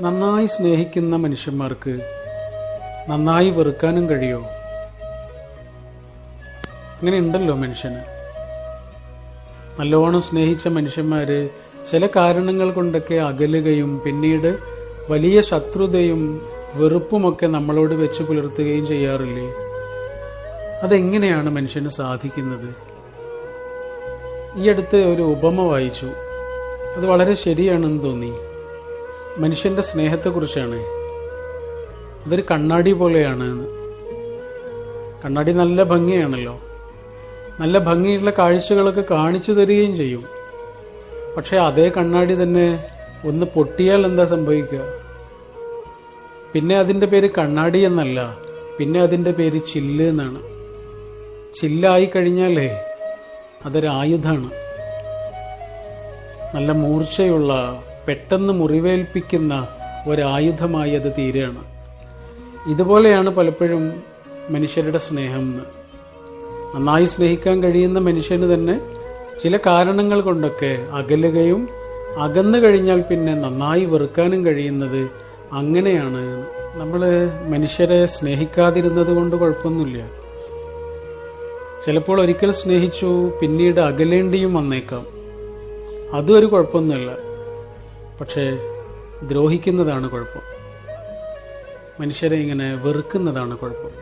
നന്നായി സ്നേഹിക്കുന്ന മനുഷ്യന്മാർക്ക് നന്നായി വെറുക്കാനും കഴിയോ? അങ്ങനെ ഉണ്ടല്ലോ മനുഷ്യന്. നല്ലോണം സ്നേഹിച്ച മനുഷ്യന്മാര് ചില കാരണങ്ങൾ കൊണ്ടൊക്കെ അകലുകയും പിന്നീട് വലിയ ശത്രുതയും വെറുപ്പുമൊക്കെ നമ്മളോട് വെച്ച് പുലർത്തുകയും ചെയ്യാറില്ലേ? അതെങ്ങനെയാണ് മനുഷ്യന് സാധിക്കുന്നത്? ഈ അടുത്ത് ഒരു ഉപമ വായിച്ചു. അത് വളരെ ശരിയാണെന്ന് തോന്നി. മനുഷ്യന്റെ സ്നേഹത്തെക്കുറിച്ചാണ്. അതൊരു കണ്ണാടി പോലെയാണ്. കണ്ണാടി നല്ല ഭംഗിയാണല്ലോ, നല്ല ഭംഗിയുള്ള കാഴ്ചകളൊക്കെ കാണിച്ചു തരികയും ചെയ്യും. പക്ഷെ അതേ കണ്ണാടി തന്നെ ഒന്ന് പൊട്ടിയാൽ എന്താ സംഭവിക്കുക? പിന്നെ അതിന്റെ പേര് കണ്ണാടി എന്നല്ല, പിന്നെ അതിന്റെ പേര് ചില്ല് എന്നാണ്. ചില്ലായി കഴിഞ്ഞാലേ അതൊരു ആയുധമാണ്. നല്ല മൂർച്ചയുള്ള, പെട്ടെന്ന് മുറിവേൽപ്പിക്കുന്ന ഒരായുധമായി അത് തീരുകയാണ്. ഇതുപോലെയാണ് പലപ്പോഴും മനുഷ്യരുടെ സ്നേഹം. നന്നായി സ്നേഹിക്കാൻ കഴിയുന്ന മനുഷ്യന് തന്നെ ചില കാരണങ്ങൾ കൊണ്ടൊക്കെ അകലുകയും അകന്നു കഴിഞ്ഞാൽ പിന്നെ നന്നായി വെറുക്കാനും കഴിയുന്നത് അങ്ങനെയാണ്. നമ്മൾ മനുഷ്യരെ സ്നേഹിക്കാതിരുന്നത് കൊണ്ട് കുഴപ്പമൊന്നുമില്ല. ചിലപ്പോൾ ഒരിക്കൽ സ്നേഹിച്ചു പിന്നീട് അകലേണ്ടിയും വന്നേക്കാം. അതും ഒരു കുഴപ്പമൊന്നുമില്ല. പക്ഷേ ദ്രോഹിക്കുന്നതാണ് കുഴപ്പം. മനുഷ്യരെ ഇങ്ങനെ വെറുക്കുന്നതാണ് കുഴപ്പം.